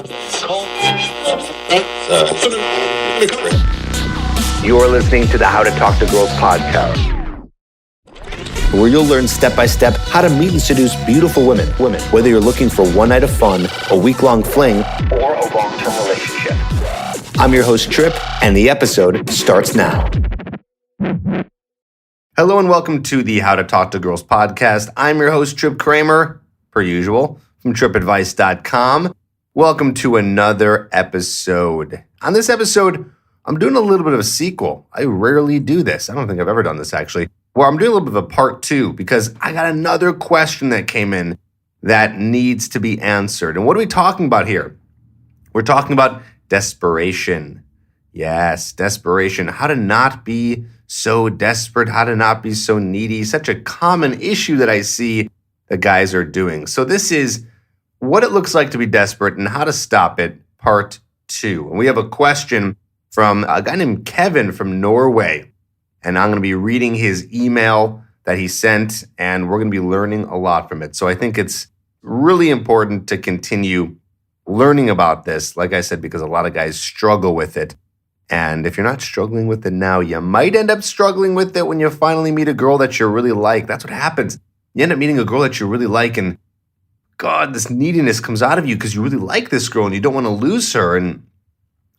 You're listening to the How to Talk to Girls podcast, where you'll learn step by step how to meet and seduce beautiful women. Whether you're looking for one night of fun, a week-long fling, or a long-term relationship. I'm your host, Trip, and the episode starts now. Hello and welcome to the How to Talk to Girls podcast. I'm your host, Trip Kramer, per usual, from tripadvice.com. Welcome to another episode. On this episode, I'm doing a little bit of a sequel. I rarely do this. I don't think I've ever done this, actually. Well, I'm doing a little bit of a part two because I got another question that came in that needs to be answered. And what are we talking about here? We're talking about desperation. Yes, desperation. How to not be so desperate, how to not be so needy. Such a common issue that I see that guys are doing. So this is what it looks like to be desperate and how to stop it, part two. And we have a question from a guy named Kevin from Norway. And I'm going to be reading his email that he sent, and we're going to be learning a lot from it. So I think it's really important to continue learning about this, like I said, because a lot of guys struggle with it. And if you're not struggling with it now, you might end up struggling with it when you finally meet a girl that you really like. That's what happens. You end up meeting a girl that you really like, and God, this neediness comes out of you because you really like this girl and you don't want to lose her. And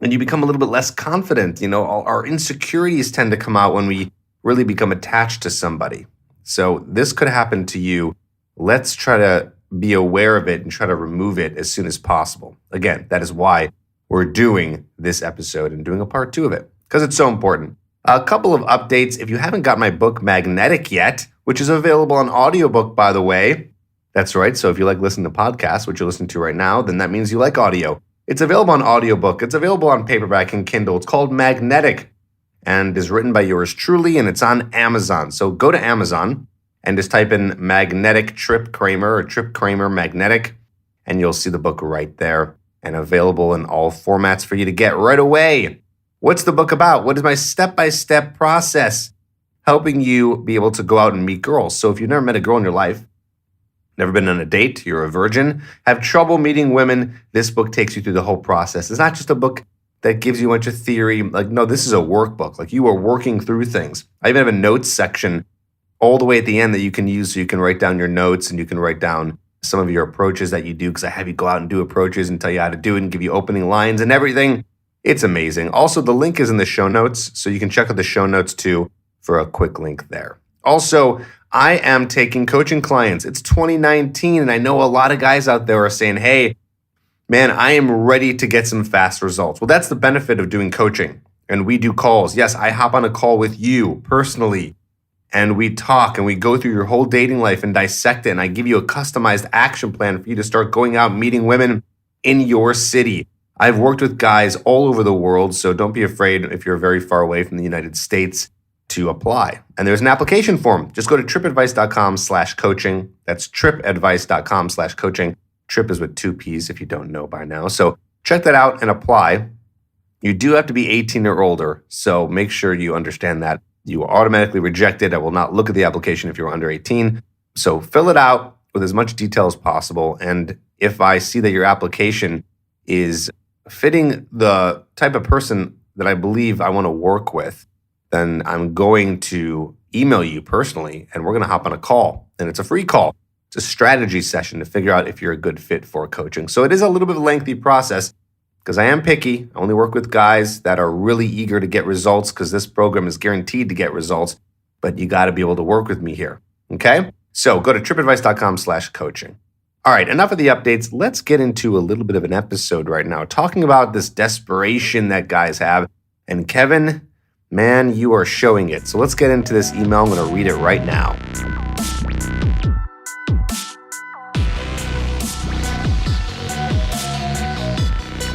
you become a little bit less confident. You know, our insecurities tend to come out when we really become attached to somebody. So this could happen to you. Let's try to be aware of it and try to remove it as soon as possible. Again, that is why we're doing this episode and doing a part two of it, because it's so important. A couple of updates. If you haven't got my book, Magnetic, yet, which is available on audiobook, by the way. That's right. So if you like listening to podcasts, which you're listening to right now, then that means you like audio. It's available on audiobook. It's available on paperback and Kindle. It's called Magnetic and is written by yours truly, and it's on Amazon. So go to Amazon and just type in Magnetic Trip Kramer or Trip Kramer Magnetic, and you'll see the book right there and available in all formats for you to get right away. What's the book about? What is my step-by-step process helping you be able to go out and meet girls? So if you've never met a girl in your life, never been on a date, you're a virgin, have trouble meeting women, this book takes you through the whole process. It's not just a book that gives you a bunch of theory. No, this is a workbook. You are working through things. I even have a notes section all the way at the end that you can use so you can write down your notes and you can write down some of your approaches that you do, because I have you go out and do approaches and tell you how to do it and give you opening lines and everything. It's amazing. Also, the link is in the show notes, so you can check out the show notes too for a quick link there. Also, I am taking coaching clients. It's 2019, and I know a lot of guys out there are saying, hey, man, I am ready to get some fast results. Well, that's the benefit of doing coaching. And we do calls. Yes, I hop on a call with you personally, and we talk and we go through your whole dating life and dissect it. And I give you a customized action plan for you to start going out and meeting women in your city. I've worked with guys all over the world, so don't be afraid if you're very far away from the United States to apply. And there's an application form. Just go to tripadvice.com/coaching. That's tripadvice.com/coaching. Trip is with two P's if you don't know by now. So check that out and apply. You do have to be 18 or older, so make sure you understand that. You are automatically rejected. I will not look at the application if you're under 18. So fill it out with as much detail as possible. And if I see that your application is fitting the type of person that I believe I want to work with, then I'm going to email you personally, and we're going to hop on a call. And it's a free call. It's a strategy session to figure out if you're a good fit for coaching. So it is a little bit of a lengthy process because I am picky. I only work with guys that are really eager to get results because this program is guaranteed to get results, but you got to be able to work with me here. Okay? So go to tripadvice.com/coaching. All right, enough of the updates. Let's get into a little bit of an episode right now, talking about this desperation that guys have. And Kevin, man, you are showing it. So let's get into this email. I'm going to read it right now.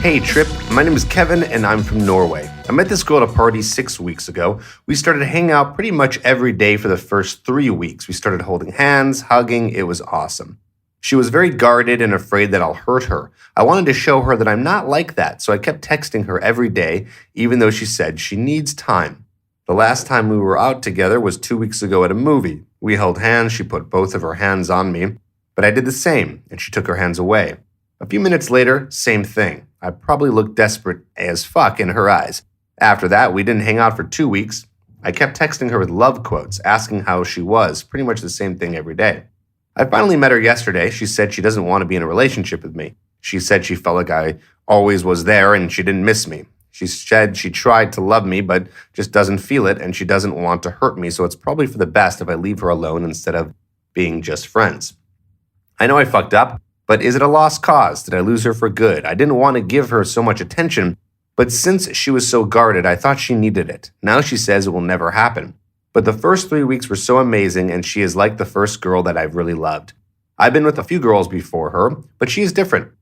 Hey Trip, my name is Kevin and I'm from Norway. I met this girl at a party 6 weeks ago. We started hanging out pretty much every day for the first 3 weeks. We started holding hands, hugging. It was awesome. She was very guarded and afraid that I'll hurt her. I wanted to show her that I'm not like that, so I kept texting her every day, even though she said she needs time. The last time we were out together was 2 weeks ago at a movie. We held hands, she put both of her hands on me, but I did the same, and she took her hands away. A few minutes later, same thing. I probably looked desperate as fuck in her eyes. After that, we didn't hang out for 2 weeks. I kept texting her with love quotes, asking how she was, pretty much the same thing every day. I finally met her yesterday. She said she doesn't want to be in a relationship with me. She said she felt like I always was there and she didn't miss me. She said she tried to love me, but just doesn't feel it, and she doesn't want to hurt me, so it's probably for the best if I leave her alone instead of being just friends. I know I fucked up, but is it a lost cause? Did I lose her for good? I didn't want to give her so much attention, but since she was so guarded, I thought she needed it. Now she says it will never happen. But the first 3 weeks were so amazing, and she is like the first girl that I've really loved. I've been with a few girls before her, but she is different.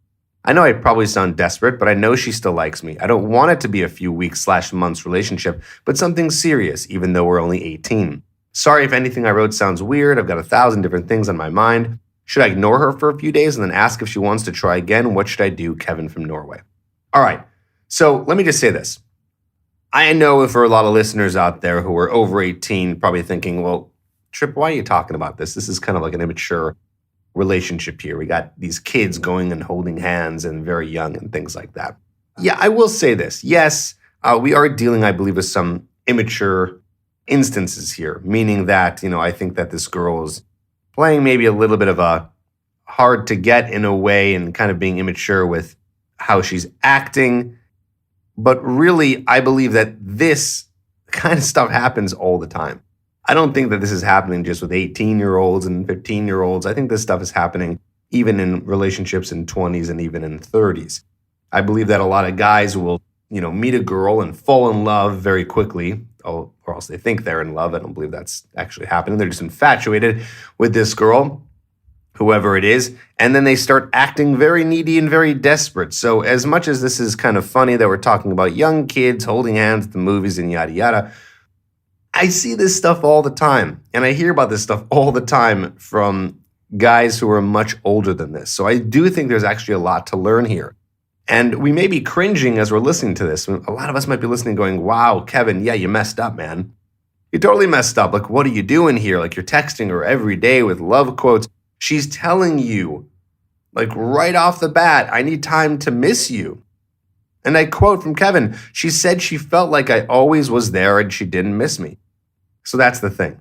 I know I probably sound desperate, but I know she still likes me. I don't want it to be a few weeks/months relationship, but something serious, even though we're only 18. Sorry if anything I wrote sounds weird. I've got 1,000 different things on my mind. Should I ignore her for a few days and then ask if she wants to try again? What should I do? Kevin from Norway. All right, so let me just say this. I know for a lot of listeners out there who are over 18, probably thinking, well, Trip, why are you talking about this? This is kind of like an immature relationship here. We got these kids going and holding hands and very young and things like that. Yeah, I will say this. Yes, we are dealing, I believe, with some immature instances here, meaning that, I think that this girl is playing maybe a little bit of a hard to get in a way and kind of being immature with how she's acting. But really, I believe that this kind of stuff happens all the time. I don't think that this is happening just with 18-year-olds and 15-year-olds. I think this stuff is happening even in relationships in 20s and even in 30s. I believe that a lot of guys will, meet a girl and fall in love very quickly, or else they think they're in love. I don't believe that's actually happening. They're just infatuated with this girl, whoever it is, and then they start acting very needy and very desperate. So as much as this is kind of funny that we're talking about young kids holding hands at the movies and yada yada, I see this stuff all the time, and I hear about this stuff all the time from guys who are much older than this. So I do think there's actually a lot to learn here. And we may be cringing as we're listening to this. A lot of us might be listening going, wow, Kevin, yeah, you messed up, man. You totally messed up. Like, what are you doing here? Like, you're texting her every day with love quotes. She's telling you, like, right off the bat, I need time to miss you. And I quote from Kevin, she said she felt like I always was there and she didn't miss me. So that's the thing,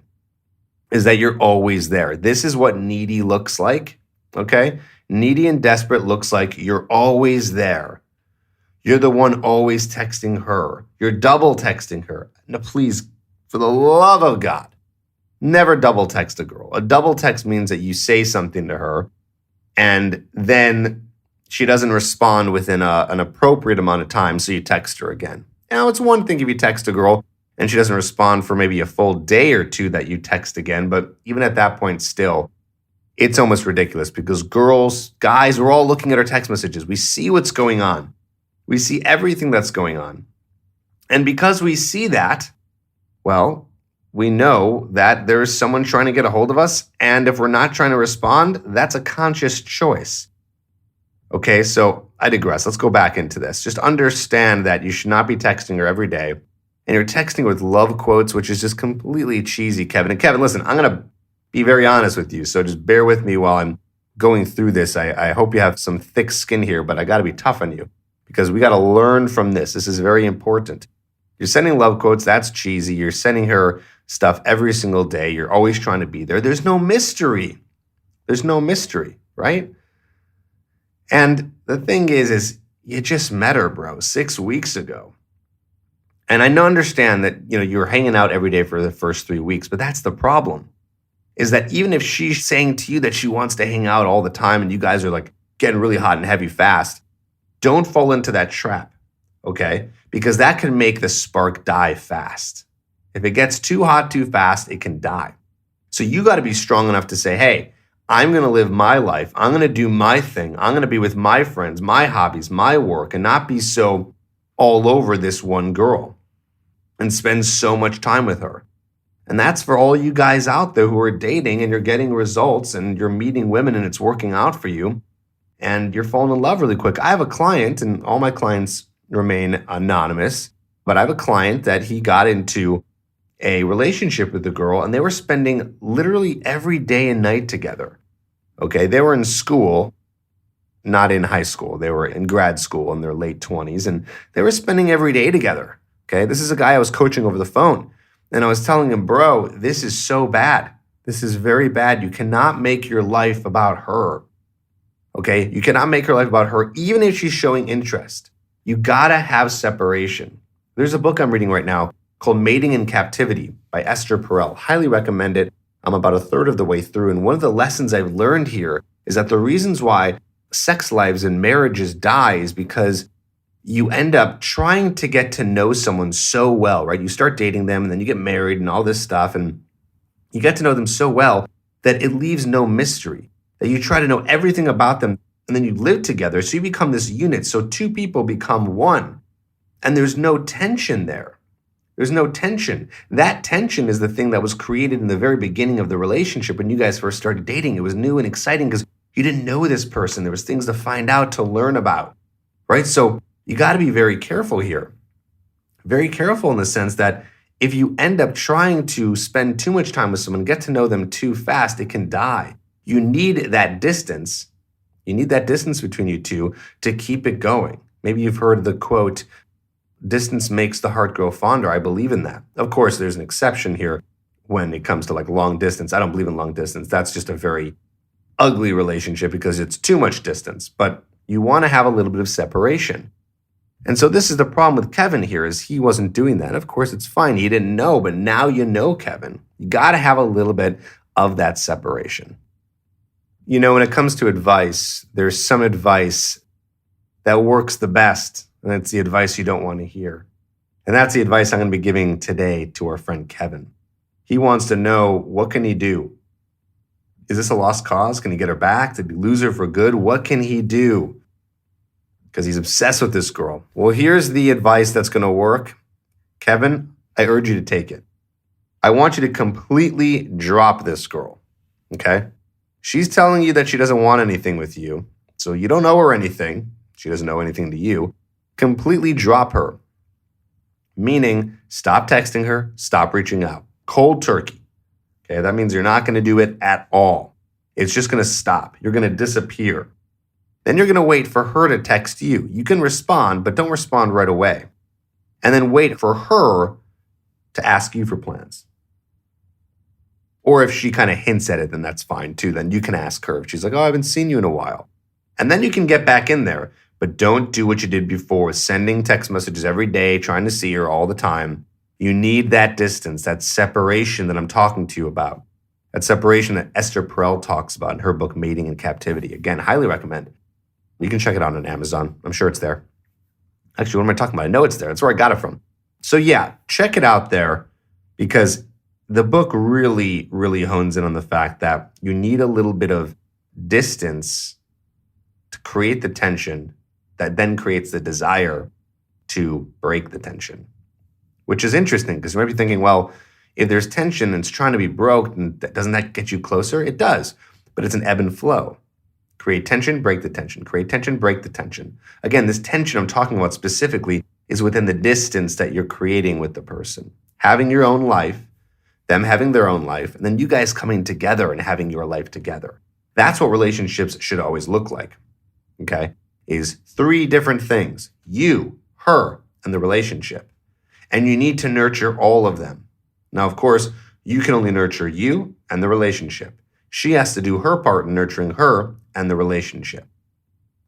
is that you're always there. This is what needy looks like, okay? Needy and desperate looks like you're always there. You're the one always texting her. You're double texting her. Now, please, for the love of God, never double text a girl. A double text means that you say something to her and then she doesn't respond within an appropriate amount of time, so you text her again. Now, it's one thing if you text a girl and she doesn't respond for maybe a full day or two that you text again, but even at that point still, it's almost ridiculous because guys, we're all looking at our text messages. We see what's going on. We see everything that's going on. And because we see that, well, we know that there is someone trying to get a hold of us, and if we're not trying to respond, that's a conscious choice. Okay, so I digress. Let's go back into this. Just understand that you should not be texting her every day. And you're texting with love quotes, which is just completely cheesy, Kevin. And Kevin, listen, I'm going to be very honest with you. So just bear with me while I'm going through this. I hope you have some thick skin here, but I got to be tough on you because we got to learn from this. This is very important. You're sending love quotes. That's cheesy. You're sending her stuff every single day. You're always trying to be there. There's no mystery. There's no mystery, right? And the thing is you just met her, bro, 6 weeks ago. And I understand that, you were hanging out every day for the first 3 weeks, but that's the problem, is that even if she's saying to you that she wants to hang out all the time and you guys are like getting really hot and heavy fast, don't fall into that trap, okay? Because that can make the spark die fast. If it gets too hot too fast, it can die. So you got to be strong enough to say, hey, I'm going to live my life. I'm going to do my thing. I'm going to be with my friends, my hobbies, my work, and not be so all over this one girl and spend so much time with her. And that's for all you guys out there who are dating and you're getting results and you're meeting women and it's working out for you and you're falling in love really quick. I have a client, and all my clients remain anonymous, but I have a client that he got into a relationship with the girl and they were spending literally every day and night together. Okay, they were in school not in high school. They were in grad school in their late 20s, and they were spending every day together. Okay, this is a guy I was coaching over the phone, and I was telling him, bro, this is so bad. This is very bad. You cannot make your life about her. Okay, you cannot make your life about her, even if she's showing interest. You gotta have separation. There's a book I'm reading right now called Mating in Captivity by Esther Perel. Highly recommend it. I'm about a third of the way through, and one of the lessons I've learned here is that the reasons why sex lives and marriages die is because you end up trying to get to know someone so well, right? You start dating them and then you get married and all this stuff, and you get to know them so well that it leaves no mystery, that you try to know everything about them, and then you live together. So you become this unit. So two people become one, and there's no tension there. There's no tension. That tension is the thing that was created in the very beginning of the relationship when you guys first started dating. It was new and exciting because you didn't know this person. There was things to find out, to learn about, right? So you got to be very careful here. Very careful in the sense that if you end up trying to spend too much time with someone, get to know them too fast, it can die. You need that distance. You need that distance between you two to keep it going. Maybe you've heard the quote, distance makes the heart grow fonder. I believe in that. Of course, there's an exception here when it comes to like long distance. I don't believe in long distance. That's just a very ugly relationship because it's too much distance. But you want to have a little bit of separation. And so this is the problem with Kevin here is he wasn't doing that. Of course, it's fine. He didn't know, but now you know Kevin. You got to have a little bit of that separation. You know, when it comes to advice, there's some advice that works the best, and it's the advice you don't want to hear. And that's the advice I'm going to be giving today to our friend Kevin. He wants to know, what can he do? Is this a lost cause? Can he get her back? Did he lose her for good? What can he do? Because he's obsessed with this girl. Well, here's the advice that's going to work. Kevin, I urge you to take it. I want you to completely drop this girl, okay? She's telling you that she doesn't want anything with you, so you don't owe her anything. She doesn't owe anything to you. Completely drop her, meaning stop texting her, stop reaching out. Cold turkey, okay? That means you're not going to do it at all. It's just going to stop. You're going to disappear. Then you're going to wait for her to text you. You can respond, but don't respond right away. And then wait for her to ask you for plans. Or if she kind of hints at it, then that's fine too. Then you can ask her. If she's like, oh, I haven't seen you in a while. And then you can get back in there. But don't do what you did before, sending text messages every day, trying to see her all the time. You need that distance, that separation that I'm talking to you about. That separation that Esther Perel talks about in her book, Mating in Captivity. Again, highly recommend it. You can check it out on Amazon. I'm sure it's there. Actually, what am I talking about? I know it's there. That's where I got it from. So yeah, check it out there because the book really, really hones in on the fact that you need a little bit of distance to create the tension that then creates the desire to break the tension, which is interesting because you might be thinking, well, if there's tension and it's trying to be broke, doesn't that get you closer? It does, but it's an ebb and flow. Create tension, break the tension. Create tension, break the tension. Again, this tension I'm talking about specifically is within the distance that you're creating with the person. Having your own life, them having their own life, and then you guys coming together and having your life together. That's what relationships should always look like, okay? Is 3 different things, you, her, and the relationship. And you need to nurture all of them. Now, of course, you can only nurture you and the relationship. She has to do her part in nurturing her and the relationship.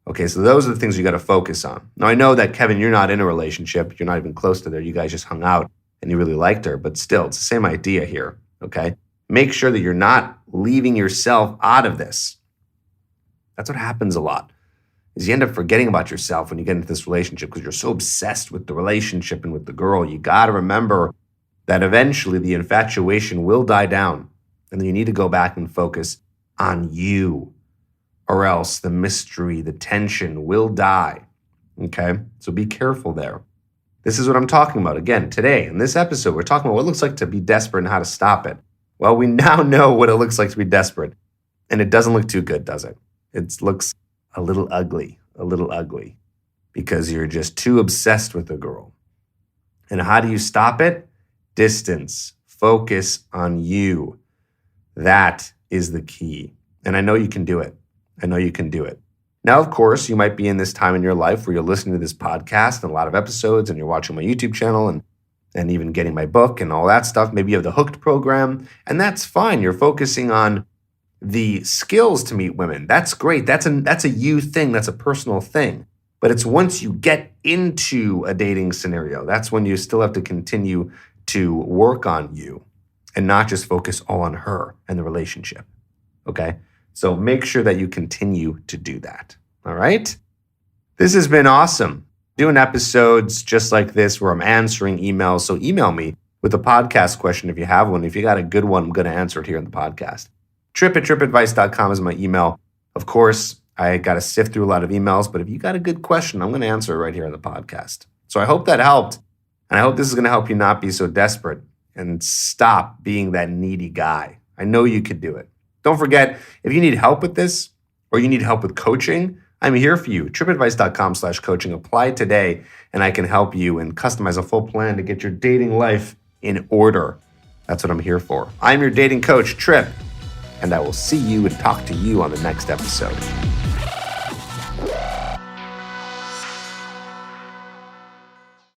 Okay, so those are the things you got to focus on. Now, I know that, Kevin, you're not in a relationship. You're not even close to there. You guys just hung out and you really liked her. But still, it's the same idea here, okay? Make sure that you're not leaving yourself out of this. That's what happens a lot, is you end up forgetting about yourself when you get into this relationship because you're so obsessed with the relationship and with the girl. You got to remember that eventually the infatuation will die down. And then you need to go back and focus on you, or else the mystery, the tension will die, okay? So be careful there. This is what I'm talking about. Again, today, in this episode, we're talking about what it looks like to be desperate and how to stop it. Well, we now know what it looks like to be desperate. And it doesn't look too good, does it? It looks a little ugly, because you're just too obsessed with the girl. And how do you stop it? Distance. Focus on you. That is the key. And I know you can do it. Now, of course, you might be in this time in your life where you're listening to this podcast and a lot of episodes and you're watching my YouTube channel and even getting my book and all that stuff. Maybe you have the Hooked program, and that's fine. You're focusing on the skills to meet women. That's great. That's a you thing. That's a personal thing. But it's once you get into a dating scenario, that's when you still have to continue to work on you and not just focus all on her and the relationship. Okay? So make sure that you continue to do that. All right? This has been awesome. Doing episodes just like this where I'm answering emails. So email me with a podcast question if you have one. If you got a good one, I'm going to answer it here in the podcast. Trip@tripadvice.com is my email. Of course, I got to sift through a lot of emails, but if you got a good question, I'm going to answer it right here on the podcast. So I hope that helped. And I hope this is going to help you not be so desperate and stop being that needy guy. I know you could do it. Don't forget, if you need help with this or you need help with coaching, I'm here for you. Tripadvice.com/coaching. Apply today and I can help you and customize a full plan to get your dating life in order. That's what I'm here for. I'm your dating coach, Trip, and I will see you and talk to you on the next episode.